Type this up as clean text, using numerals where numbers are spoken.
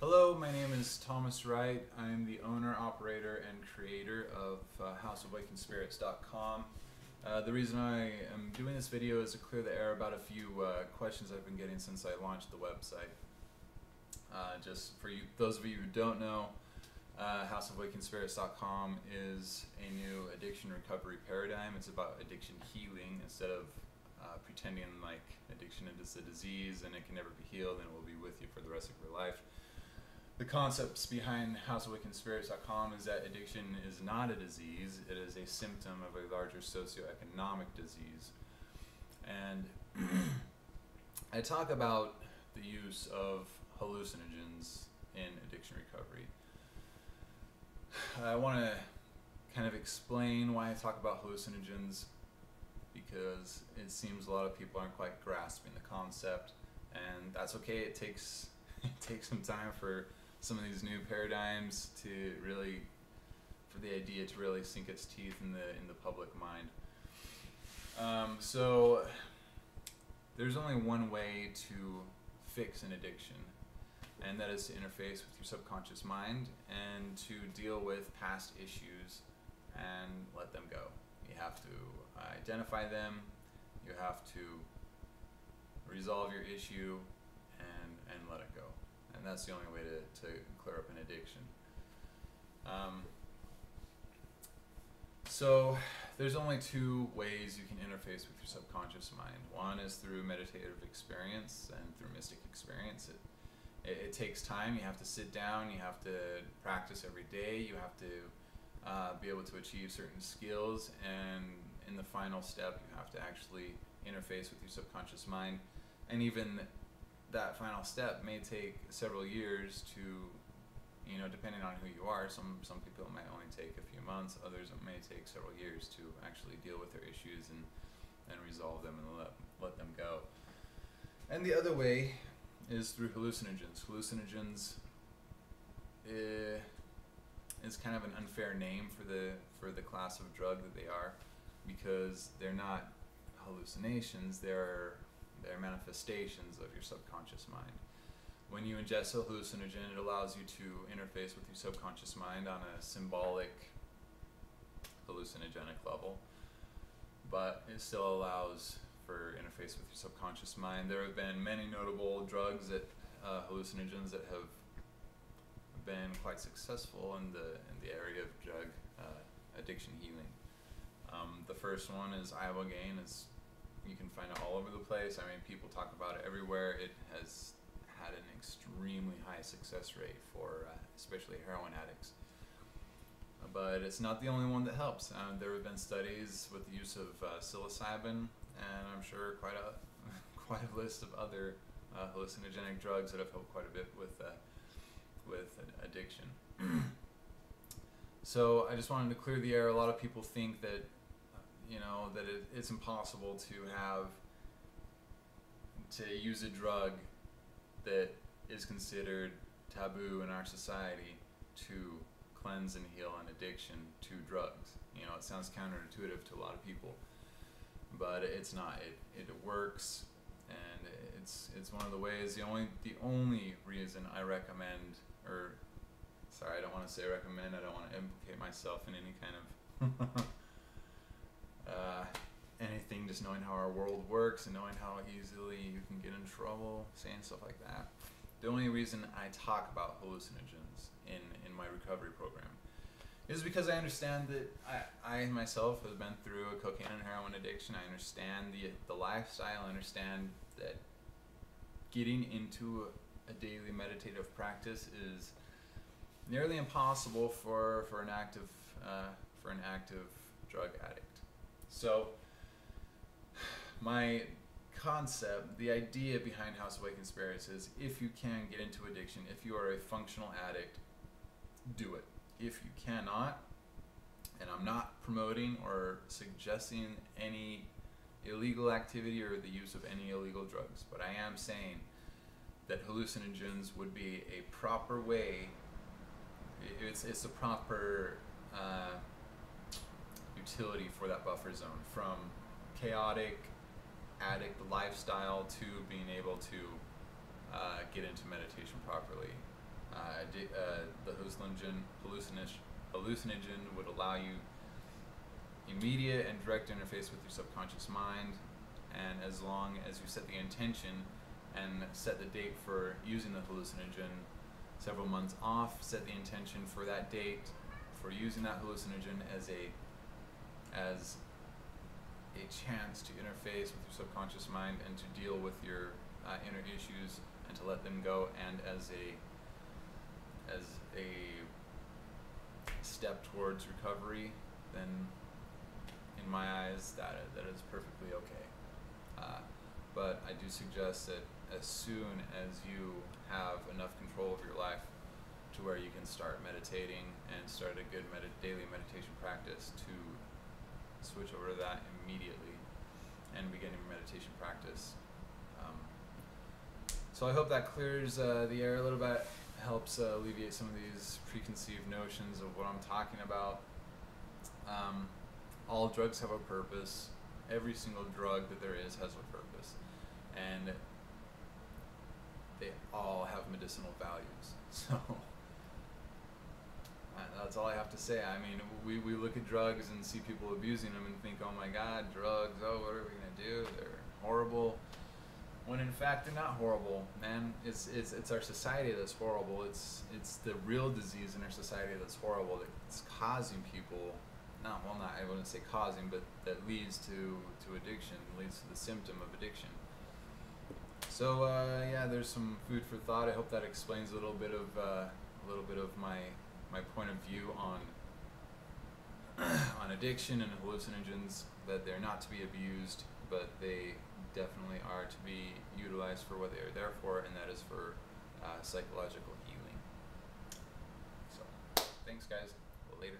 Hello, my name is Thomas Wright. I'm the owner, operator, and creator of houseofwakingspirits.com. The reason I am doing this video is to clear the air about a few questions I've been getting since I launched the website. Just for you, those of you who don't know, houseofwakingspirits.com is a new addiction recovery paradigm. It's about addiction healing instead of pretending like addiction is a disease and it can never be healed and it will be with you for the rest of your life. The concepts behind houseofwakingspirits.com is that addiction is not a disease, it is a symptom of a larger socioeconomic disease. And I talk about the use of hallucinogens in addiction recovery. I want to kind of explain why I talk about hallucinogens, because it seems a lot of people aren't quite grasping the concept, and that's okay. It takes some time for some of these new paradigms to really, for the idea to really sink its teeth in the public mind. So there's only one way to fix an addiction, and that is to interface with your subconscious mind and to deal with past issues and let them go. You have to identify them, you have to resolve your issue and let it go. And that's the only way to clear up an addiction. So there's only two ways you can interface with your subconscious mind. One is through meditative experience and through mystic experience. It takes time. You have to sit down, you have to practice every day, you have to be able to achieve certain skills, and in the final step you have to actually interface with your subconscious mind. And even that final step may take several years to, depending on who you are. Some people it might only take a few months, others it may take several years to actually deal with their issues and resolve them and let them go. And the other way is through hallucinogens. Hallucinogens is kind of an unfair name for the class of drug that they are, because they're not hallucinations, they're manifestations of your subconscious mind. When you ingest a hallucinogen, it allows you to interface with your subconscious mind on a symbolic hallucinogenic level, but it still allows for interface with your subconscious mind. There have been many notable drugs hallucinogens that have been quite successful in the area of drug addiction healing. The first one is ibogaine. You can find it all over the place. I mean, people talk about it everywhere. It has had an extremely high success rate for especially heroin addicts. But it's not the only one that helps. There have been studies with the use of psilocybin, and I'm sure quite a list of other hallucinogenic drugs that have helped quite a bit with addiction. So I just wanted to clear the air. A lot of people think that it's impossible to use a drug that is considered taboo in our society to cleanse and heal an addiction to drugs. It sounds counterintuitive to a lot of people, but it's not. It works, and it's one of the ways. The only reason I recommend, or sorry, I don't want to say recommend. I don't want to implicate myself in any kind of anything, just knowing how our world works and knowing how easily you can get in trouble saying stuff like that. The only reason I talk about hallucinogens in my recovery program is because I understand that I myself have been through a cocaine and heroin addiction. I understand the lifestyle. I understand that getting into a daily meditative practice is nearly impossible for an active drug addict. So my concept, the idea behind House of Waking Spirits is, if you can get into addiction, if you are a functional addict, do it. If you cannot, and I'm not promoting or suggesting any illegal activity or the use of any illegal drugs, but I am saying that hallucinogens would be a proper way. It's a proper utility for that buffer zone, from chaotic addict lifestyle to being able to get into meditation properly. The hallucinogen would allow you immediate and direct interface with your subconscious mind, and as long as you set the intention and set the date for using the hallucinogen several months off, set the intention for that date for using that hallucinogen as a chance to interface with your subconscious mind and to deal with your inner issues and to let them go, and as a step towards recovery, then in my eyes that is perfectly okay. But I do suggest that as soon as you have enough control of your life to where you can start meditating and start a good daily meditation practice, to switch over to that immediately and begin your meditation practice. So I hope that clears the air a little bit, helps alleviate some of these preconceived notions of what I'm talking about. All drugs have a purpose. Every single drug that there is has a purpose, and they all have medicinal values. So that's all I have to say. I mean, we look at drugs and see people abusing them and think, oh my God, drugs, oh, what are we gonna do? They're horrible. When in fact they're not horrible, man. It's our society that's horrible. It's the real disease in our society that's horrible, that's causing people, I wouldn't say causing, but that leads to addiction, leads to the symptom of addiction. So yeah, there's some food for thought. I hope that explains a little bit of my point of view on addiction and hallucinogens, that they're not to be abused, but they definitely are to be utilized for what they are there for, and that is for psychological healing. So thanks guys, later.